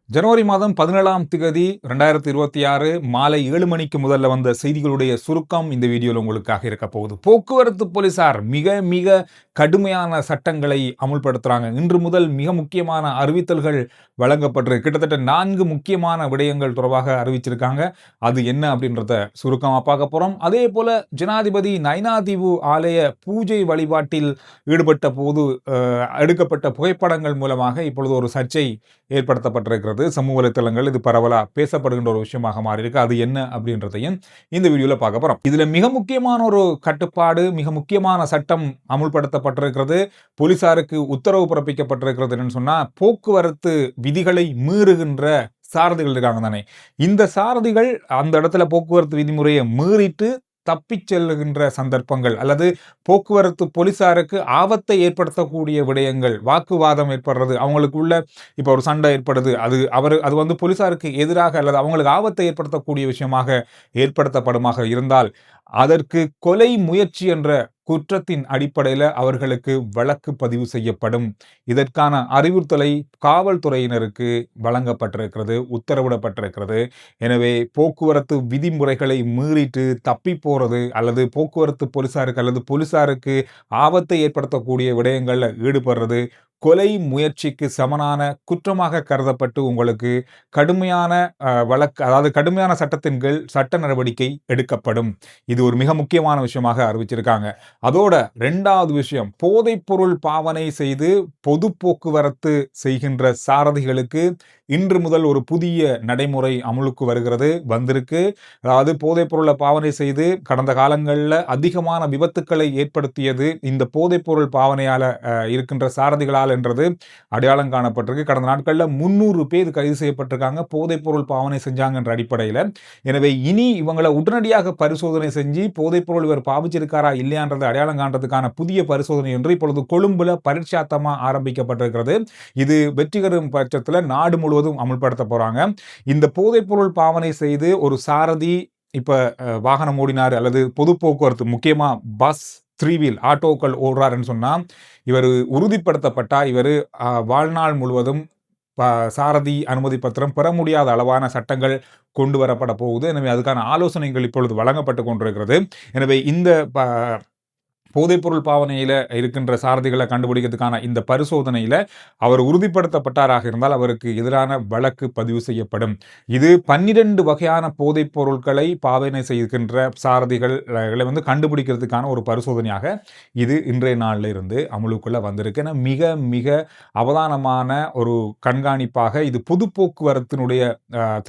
ஜனவரி மாதம் 17ஆம் திகதி 2026 மாலை 7 மணிக்கு முதல்ல வந்த செய்திகளுடைய சுருக்கம் இந்த வீடியோவில் உங்களுக்காக இருக்க போகுது. போக்குவரத்து போலீசார் மிக மிக கடுமையான சட்டங்களை அமுல்படுத்துறாங்க. இன்று முதல் மிக முக்கியமான அறிவித்தல்கள் வழங்கப்பட்டிருக்கு. கிட்டத்தட்ட 4 முக்கியமான விடயங்கள் தொடர்பாக அறிவிச்சிருக்காங்க. அது என்ன அப்படின்றத சுருக்கமாக பார்க்க போறோம். அதே போல ஜனாதிபதி நைனாதீவு ஆலய பூஜை வழிபாட்டில் ஈடுபட்ட போது எடுக்கப்பட்ட புகைப்படங்கள் மூலமாக இப்பொழுது ஒரு சர்ச்சை ஏற்படுத்தப்பட்டிருக்கிறது. சமூக வலைத்தளங்கள் இது பரவலா பேசப்படுகின்ற ஒரு விஷயமாக மாறி இருக்கு. அது என்ன அப்படின்றதையும் இந்த வீடியோல பார்க்க போறோம். இதுல மிக முக்கியமான ஒரு கட்டுப்பாடு, மிக முக்கியமான சட்டம் அமுல்படுத்தப்பட்டிருக்கிறது. போலீசாருக்கு உத்தரவு பிறப்பிக்கப்பட்டிருக்கிறது என்னன்னு சொன்னா, போக்குவரத்து விதிகளை மீறுகின்ற சாரதிகள் இருக்காங்க தானே, இந்த சாரதிகள் அந்த இடத்துல போக்குவரத்து விதிமுறையை மீறிட்டு தப்பிச் செல்லுகின்ற சந்தர்ப்பங்கள் அல்லது போக்குவரத்து போலீசாருக்கு ஆபத்தை ஏற்படுத்தக்கூடிய விடயங்கள், வாக்குவாதம் ஏற்படுறது, அவங்களுக்குள்ள இப்போ ஒரு சண்டை ஏற்படுது, அது வந்து போலீசாருக்கு எதிராக அல்லது அவங்களுக்கு ஆபத்தை ஏற்படுத்தக்கூடிய விஷயமாக ஏற்படுத்தப்படுமாக இருந்தால் அதற்கு கொலை முயற்சி என்ற குற்றத்தின் அடிப்படையில் அவர்களுக்கு வழக்கு பதிவு செய்யப்படும். இதற்கான அறிவுறுத்தலை காவல்துறையினருக்கு வழங்கப்பட்டிருக்கிறது, உத்தரவிடப்பட்டிருக்கிறது. எனவே போக்குவரத்து விதிமுறைகளை மீறிட்டு தப்பி போறது அல்லது போக்குவரத்து போலீசாருக்கு அல்லது போலீசாருக்கு ஆபத்தை ஏற்படுத்தக்கூடிய விடயங்களில் ஈடுபடுறது கொலை முயற்சிக்கு சமனான குற்றமாக கருதப்பட்டு உங்களுக்கு கடுமையான வழக்கு, அதாவது கடுமையான சட்டத்தின் கீழ் சட்ட நடவடிக்கை எடுக்கப்படும். இது ஒரு மிக முக்கியமான விஷயமாக அறிவிச்சிருக்காங்க. அதோட 2வது விஷயம், போதைப் பொருள் பாவனை செய்து பொது போக்குவரத்து செய்கின்ற சாரதிகளுக்கு இன்று முதல் ஒரு புதிய நடைமுறை அமுலுக்கு வந்திருக்கு. அதாவது போதைப் பொருளை பாவனை செய்து கடந்த காலங்களில் அதிகமான விபத்துக்களை ஏற்படுத்தியது இந்த போதைப் பொருள் பாவனையால இருக்கின்ற சாரதிகளால் என்றது அடையாளம் காணப்பட்டிருக்கு. கடந்த நாட்களில் 300 பேர் கைது செய்யப்பட்டிருக்காங்க போதைப் பொருள் பாவனை செஞ்சாங்க என்ற அடிப்படையில். எனவே இனி இவங்களை உடனடியாக பரிசோதனை செஞ்சு போதைப் பொருள் இவர் பாவிச்சிருக்காரா இல்லையான்றதை அடையாளம் காண்றதுக்கான புதிய பரிசோதனை என்று இப்பொழுது கொழும்புல பரீட்சாத்தமா ஆரம்பிக்கப்பட்டிருக்கிறது. இது வெற்றிகரம் பட்சத்தில் நாடு முழுவதும் அமுல்படுத்த போறாங்க. இந்த போதைப் பொருள் பாவனை செய்து ஒரு சாரதி இப்ப வாகனம் ஓடினார் அல்லது பொது போக்குவரத்து முக்கியமா பஸ், 3 வீல் ஆட்டோக்கள் ஓடுறாருன்னு சொன்னா இவர் உறுதிப்படுத்தப்பட்டா இவர் வாழ்நாள் முழுவதும் சாரதி அனுமதி பத்திரம் பெற முடியாத அளவான சட்டங்கள் கொண்டு வரப்பட போகுது. எனவே அதுக்கான ஆலோசனைகள் இப்பொழுது வழங்கப்பட்டு கொண்டிருக்கிறது. எனவே இந்த போதைப்பொருள் பாவனையில் இருக்கின்ற சாரதிகளை கண்டுபிடிக்கிறதுக்கான இந்த பரிசோதனையில் அவர் உறுதிப்படுத்தப்பட்டாராக இருந்தால் அவருக்கு எதிரான வழக்கு பதிவு செய்யப்படும். இது 12 வகையான போதைப் பொருட்களை பாவனை செய்கின்ற சாரதிகளை வந்து கண்டுபிடிக்கிறதுக்கான ஒரு பரிசோதனையாக இது இன்றைய நாளில் இருந்து அமலுக்குள்ள வந்திருக்கு. ஏன்னா மிக மிக அவதானமான ஒரு கண்காணிப்பாக இது பொது போக்குவரத்தினுடைய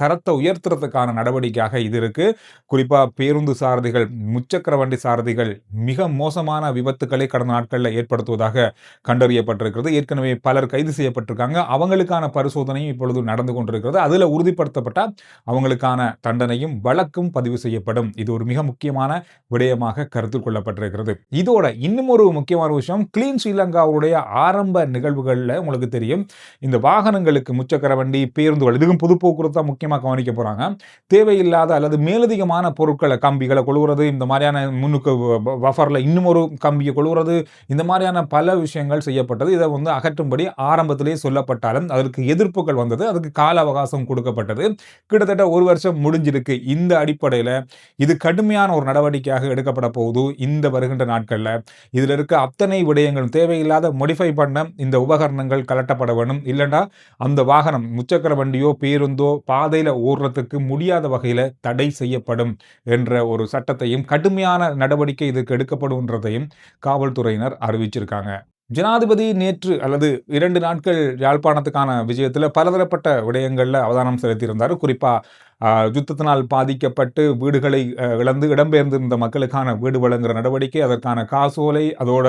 தரத்தை உயர்த்துறதுக்கான நடவடிக்கையாக இது இருக்கு. குறிப்பா பேருந்து சாரதிகள், முச்சக்கர வண்டி சாரதிகள் மிக மோசமான விபத்துக்களை கடந்த நாட்களில் ஏற்படுத்துவதாக கண்டறியப்பட்டிருக்கிறது. ஏற்கனவே பலர் கைது செய்யப்பட்டிருக்காங்க. அவங்களுக்கான பரிசோதனையும் இப்பொழுது நடந்து கொண்டிருக்கிறது. அதுல உறுதிப்படுத்தப்பட்டால் அவங்களுக்கான தண்டனையும் வழக்கும் பதிவு செய்யப்படும். இது ஒரு மிக முக்கியமான விடயமாக கருத்தில் கொள்ளப்பட்டிருக்கிறது. இதோட இன்னும் ஒரு முக்கியமான விஷயம், கிளீன் ஸ்ரீலங்காவுடைய ஆரம்ப நிகழ்வுகளில் உங்களுக்கு தெரியும், இந்த வாகனங்களுக்கு முச்சக்கர வண்டி, பேருந்துகள் இதுக்கும் பொது போக்குவரத்து முக்கியமாக கவனிக்க போறாங்க. தேவையில்லாத அல்லது மேலதிகமான பொருட்களை, கம்பிகளை கொள்வது, இந்த மாதிரியான முன்னுக்கு வஃபர்ல இன்னும் ஒரு கம்பியை கொள்வது, இந்த மாதிரியான பல விஷயங்கள் செய்யப்பட்டது. இதை வந்து அகற்றும்படி ஆரம்பத்திலேயே சொல்லப்பட்டாலும் அதற்கு எதிர்ப்புகள் வந்தது. அதுக்கு கால அவகாசம் கொடுக்கப்பட்டது. கிட்டத்தட்ட 1 வருஷம் முடிஞ்சிருக்கு. இந்த அடிப்படையில் இது கடுமையான ஒரு நடவடிக்கையாக எடுக்கப்பட போகுது. இந்த வருகின்ற நாட்களில் இதில் இருக்க அத்தனை விடயங்களும் தேவையில்லாத மோடிஃபை பண்ண இந்த உபகரணங்கள் கலட்டப்பட வேண்டும். இல்லைன்னா அந்த வாகனம் முச்சக்கர வண்டியோ பேருந்தோ பாதையில் ஓடுறதுக்கு முடியாத வகையில் தடை செய்யப்படும் என்ற ஒரு சட்டத்தையும் கடுமையான நடவடிக்கை இதுக்கு எடுக்கப்படும்ன்றதையும் காவல்துறையினர் அறிவிச்சிருக்காங்க. ஜனாதிபதி நேற்று அல்லது 2 நாட்கள் யாழ்ப்பாணத்துக்கான விஜயத்தில் பலதரப்பட்ட விடயங்களில் அவதானம் செலுத்தியிருந்தார். குறிப்பா யுத்தத்தினால் பாதிக்கப்பட்டு வீடுகளை இழந்து இடம்பெயர்ந்திருந்த மக்களுக்கான வீடு வழங்குகிற நடவடிக்கை, அதற்கான காசோலை, அதோட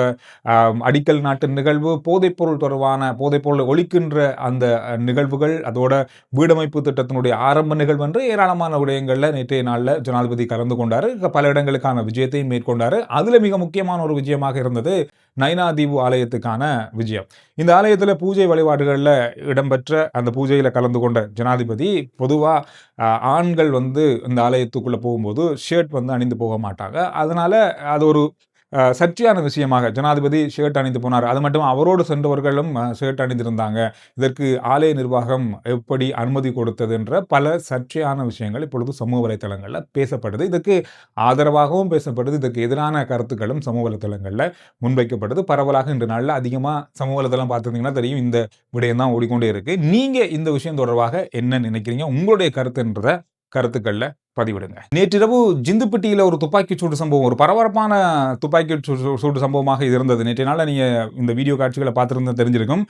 அடிக்கல் நாட்டு நிகழ்வு, போதைப்பொருள் தொடர்பான போதைப்பொருளை ஒழிக்கின்ற அந்த நிகழ்வுகள், அதோட வீடமைப்பு திட்டத்தினுடைய ஆரம்ப நிகழ்வு என்று ஏராளமான விடயங்களில் நேற்றைய நாளில் ஜனாதிபதி கலந்து கொண்டார். பல இடங்களுக்கான விஜயத்தையும் மேற்கொண்டார். அதில் மிக முக்கியமான ஒரு விஜயமாக இருந்தது நைனாதீவு ஆலயத்துக்கான விஜயம். இந்த ஆலயத்தில் பூஜை வழிபாடுகளில் இடம்பெற்ற அந்த பூஜையில் கலந்து கொண்ட ஜனாதிபதி பொதுவாக ஆண்கள் வந்து இந்த ஆலயத்துக்குள்ளே போகும்போது ஷர்ட் வந்து அணிந்து போக மாட்டாங்க. அதனால அது ஒரு சர்ச்சையான விஷயமாக ஜனாதிபதி ஷர்ட் அணிந்து போனார். அது மட்டும் அவரோடு சென்றவர்களும் ஷர்ட் அணிந்திருந்தாங்க. இதற்கு ஆலய நிர்வாகம் எப்படி அனுமதி கொடுத்தது என்ற பல சர்ச்சையான விஷயங்கள் இப்பொழுது சமூக வலைதளங்களில் பேசப்படுது. இதற்கு ஆதரவாகவும் பேசப்படுது. இதற்கு எதிரான கருத்துக்களும் சமூக வலைதளங்களில் முன்வைக்கப்படுது. பரவலாக இன்று நாளில் அதிகமாக சமூக வலைதளம் பார்த்துருந்தீங்கன்னா தெரியும், இந்த விடயம் தான் ஓடிக்கொண்டே இருக்கு. நீங்க இந்த விஷயம் தொடர்பாக என்ன நினைக்கிறீங்க? உங்களுடைய கருத்துன்றத கருத்துக்கள்ல பதிவிடுங்க. நேற்றிரவு ஜிந்துப்பட்டியில் ஒரு துப்பாக்கிச் சூடு சம்பவம், ஒரு பரபரப்பான துப்பாக்கிச் சூடு சம்பவமாக இது இருந்தது. நேற்றைய நாளில் நீங்கள் இந்த வீடியோ காட்சிகளை பார்த்துருந்தா தெரிஞ்சிருக்கும்.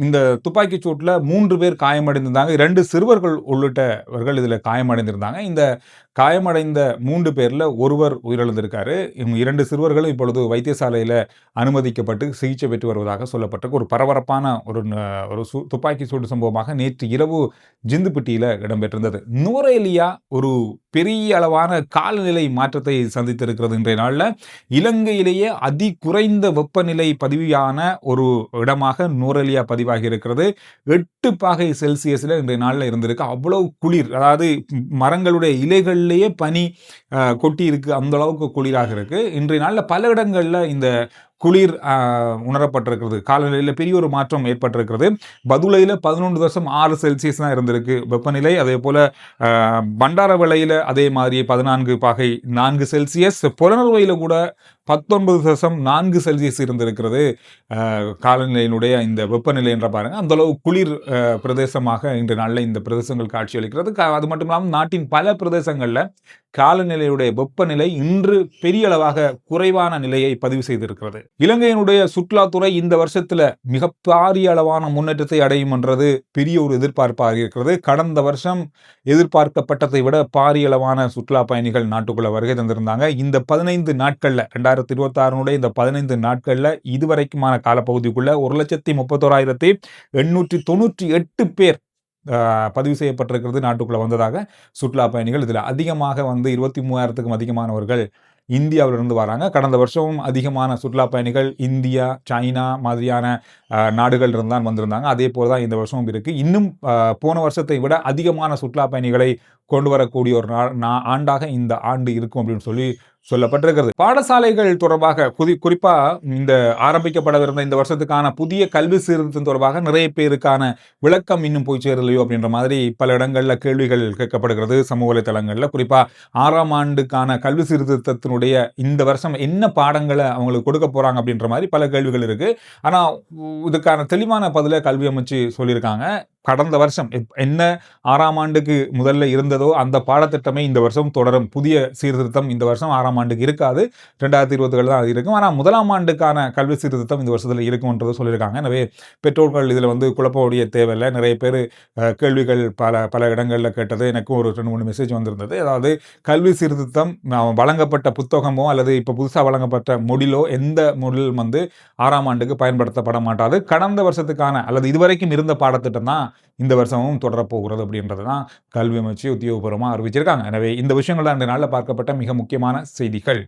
இந்த துப்பாக்கிச் சூட்டில் 3 பேர் காயமடைந்திருந்தாங்க. 2 சிறுவர்கள் உள்ளிட்டவர்கள் இதில் காயமடைந்திருந்தாங்க. இந்த காயமடைந்த 3 பேரில் ஒருவர் உயிரிழந்திருக்காரு. 2 சிறுவர்களும் இப்பொழுது வைத்தியசாலையில் அனுமதிக்கப்பட்டு சிகிச்சை பெற்று வருவதாக சொல்லப்பட்டிருக்கு. ஒரு பரபரப்பான ஒரு துப்பாக்கி சூடு சம்பவமாக நேற்று இரவு ஜிந்துப்பட்டியில் இடம்பெற்றிருந்தது. நூரேலியா ஒரு பெரிய அளவான காலநிலை மாற்றத்தை சந்தித்திருக்கிறது. இன்றைய நாளில் இலங்கையிலேயே அதி குறைந்த வெப்பநிலை பதிவான ஒரு இடமாக நூரேலியா பதிவாகி இருக்கிறது. 8 பாகை செல்சியஸில் இன்றைய நாளில் இருந்திருக்கு. அவ்வளவு குளிர், அதாவது மரங்களுடைய இலைகளிலேயே பனி கொட்டி இருக்கு, அந்த அளவுக்கு குளிராக இருக்கு. இன்றைய நாளில் பல இடங்களில் இந்த குளிர் உணரப்பட்டிருக்கிறது. காலநிலையில் பெரிய ஒரு மாற்றம் ஏற்பட்டிருக்கிறது. பதுளையில் 11.6 செல்சியஸ் தான் இருந்திருக்கு வெப்பநிலை. அதே போல பண்டாரவளையில் அதே மாதிரி 14 பாகை 4 செல்சியஸ், புலனறுவையில் கூட 19.4 செல்சியஸ் இருந்திருக்கிறது. காலநிலையினுடைய இந்த வெப்பநிலை என்ற பாருங்க, அந்த அளவு குளிர் பிரதேசமாக இன்று நாளில் இந்த பிரதேசங்கள் காட்சியளிக்கிறது. அது மட்டும் இல்லாமல் நாட்டின் பல பிரதேசங்களில் காலநிலையுடைய வெப்பநிலை இன்று பெரிய அளவாக குறைவான நிலையை பதிவு செய்திருக்கிறது. இலங்கையினுடைய சுற்றுலாத்துறை இந்த வருஷத்துல மிக பாரிய அளவான முன்னேற்றத்தை அடையும் என்றது பெரிய ஒரு எதிர்பார்ப்பாக இருக்கிறது. கடந்த வருஷம் எதிர்பார்க்கப்பட்டதை விட பாரிய அளவான சுற்றுலா பயணிகள் நாட்டுக்குள்ள வருகை தந்திருந்தாங்க. இந்த 15 நாட்கள்ல 2026 இந்த 15 நாட்கள்ல இதுவரைக்குமான காலப்பகுதிக்குள்ள 1,33,898 பேர் பதிவு செய்யப்பட்டிருக்கிறது நாட்டுக்குள்ள வந்ததாக சுற்றுலா பயணிகள். இதில் அதிகமாக 23,000க்கும் அதிகமானவர்கள் இந்தியாவிலிருந்து வராங்க. கடந்த வருஷமும் அதிகமான சுற்றுலா பயணிகள் இந்தியா, சைனா மாதிரியான நாடுகள் இருந்தான் வந்திருந்தாங்க. அதே போல தான் இந்த வருஷமும் இருக்கு. இன்னும் போன வருஷத்தை விட அதிகமான சுற்றுலா பயணிகளை கொண்டு வரக்கூடிய ஒரு ஆண்டாக இந்த ஆண்டு இருக்கும் அப்படின்னு சொல்லப்பட்டிருக்கிறது. பாடசாலைகள் தொடர்பாக குறிப்பா இந்த ஆரம்பிக்கப்படவிருந்த இந்த வருஷத்துக்கான புதிய கல்வி சீர்திருத்தம் தொடர்பாக நிறைய பேருக்கான விளக்கம் இன்னும் போய் சேரலையோ அப்படின்ற மாதிரி பல இடங்கள்ல கேள்விகள் கேட்கப்படுகிறது சமூக வலைதளங்கள்ல. குறிப்பா 6ஆம் ஆண்டுக்கான கல்வி சீர்திருத்தத்தினுடைய இந்த வருஷம் என்ன பாடங்களை அவங்களுக்கு கொடுக்க போறாங்க அப்படின்ற மாதிரி பல கேள்விகள் இருக்கு. ஆனா இதுக்கான தெளிவான பதிலை கல்வி அமைச்சு சொல்லியிருக்காங்க. கடந்த வருஷம் என்ன 6ஆம் ஆண்டுக்கு முதல்ல இருந்ததோ அந்த பாடத்திட்டமே இந்த வருஷம் தொடரும். புதிய சீர்திருத்தம் இந்த வருஷம் 6ஆம் ஆண்டுக்கு இருக்காது, 2027 தான் இருக்கும். ஆனால் 1ஆம் ஆண்டுக்கான கல்வி சீர்திருத்தம் இந்த வருஷத்தில் இருக்கும்ன்றது சொல்லியிருக்காங்க. எனவே பெற்றோர்கள் இதில் குழப்பக்கூடிய தேவையில்லை. நிறைய பேர் கேள்விகள் பல இடங்களில் கேட்டது. எனக்கும் ஒரு 2-3 மெசேஜ் வந்திருந்தது. அதாவது கல்வி சீர்திருத்தம் வழங்கப்பட்ட புத்தகமோ அல்லது இப்போ புதுசாக வழங்கப்பட்ட மொழிலோ எந்த மொழில் 6ஆம் ஆண்டுக்கு பயன்படுத்தப்பட மாட்டாது. கடந்த வருஷத்துக்கான அல்லது இதுவரைக்கும் இருந்த பாடத்திட்டம் தான் இந்த வருஷமும் தொடரப்போகிறது அப்படின்றது தான் கல்வி அமைச்சு உத்தியோகபூர்வமாக அறிவிச்சிருக்காங்க. எனவே இந்த விஷயங்கள் தான் இந்த நாளில் பார்க்கப்பட்ட மிக முக்கியமான செய்திகள்.